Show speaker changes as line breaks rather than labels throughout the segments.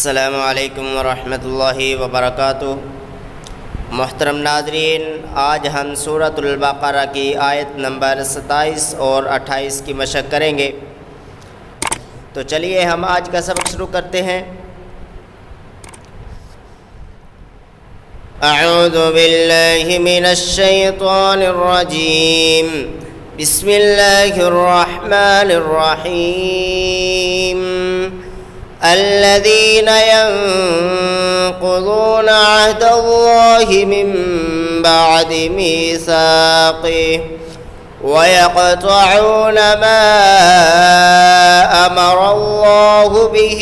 अस्सलामु अलैकुम वरहमतुल्लाहि वबरकातुह। मोहतरम नाज़रीन, आज हम सूरतुल बक़रा की आयत नंबर 27 और 28 की मशक़ करेंगे। तो चलिए हम आज का सबक शुरू करते हैं। अऊज़ु बिल्लाहि मिनश शैतानिर रजीम। बिस्मिल्लाहिर रहमानिर रहीम। الذين ينقضون عهد الله من بعد ميثاقه ويقطعون ما أمر الله به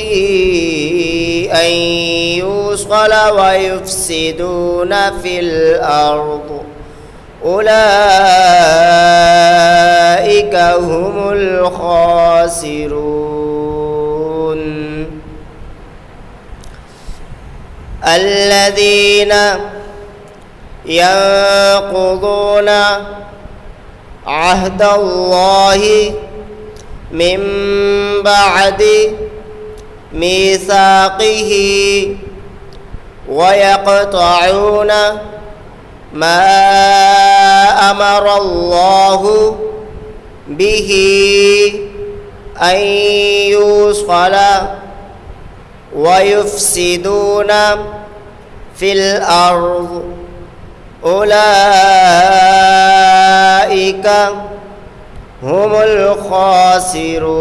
أن يوصل ويفسدون في الأرض أولئك هم الخاسرون. الذين ينقضون عهد الله من بعد ميثاقه ويقطعون ما أمر الله به أن يوصل ويفسدون في الأرض أولئك هم الخاسرون.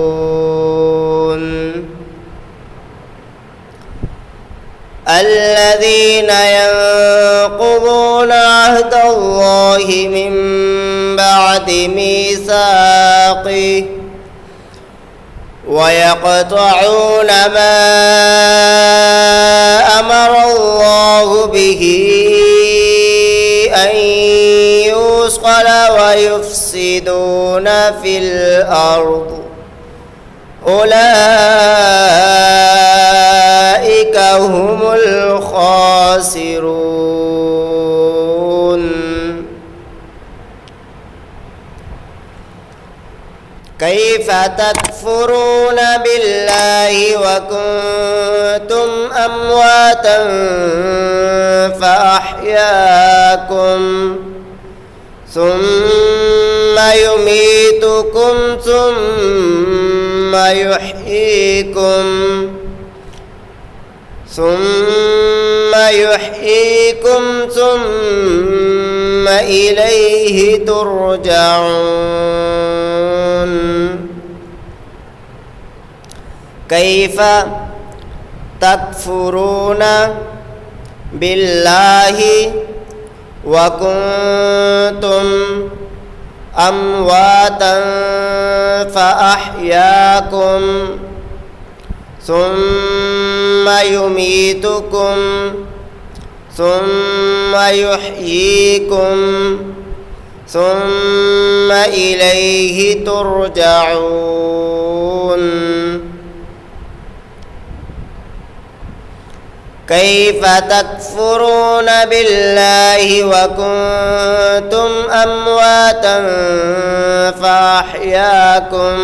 الذين ينقضون عهد الله من بعد ميثاقه ويقطعون ما أمر الله به أن يوصل ويفسدون في الأرض أولئك هم الخاسرون. كيف تكفرون بالله وكنتم أمواتا فأحياكم ثم يميتكم ثم يحييكم ثم إليه ترجعون. كيف تكفرون بالله وكنتم أمواتا فأحياكم ثم يميتكم ثم يحييكم ثم إليه ترجعون. كيف تكفرون بالله وكنتم أمواتا فأحياكم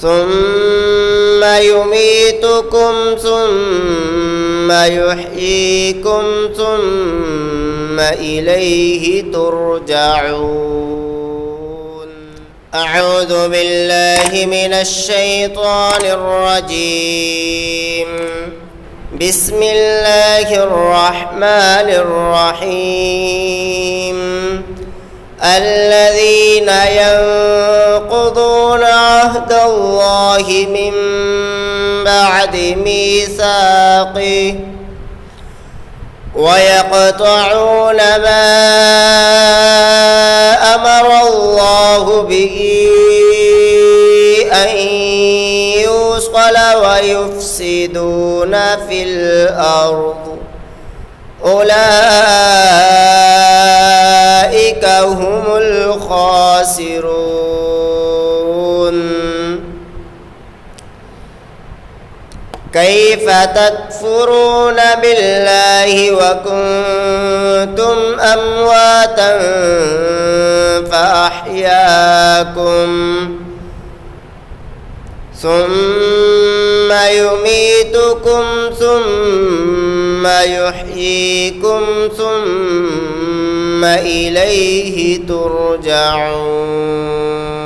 ثم يميتكم ثم يحييكم ثم إليه ترجعون. أعوذ بالله من الشيطان الرجيم. بسم الله الرحمن الرحيم. الذين ينقضون عهد الله من بعد ميثاقه ويقطعون ما أمر الله به أن يوصل ويفسدون في الأرض أولئك هم الخاسرون. كيف تكفرون بالله وكنتم أمواتا فأحياكم ثم يميتكم ثم يحييكم ثم إليه ترجعون.
ثم يميتكم ثم يحييكم ثم إليه ترجعون.
ثم إليه ترجعون.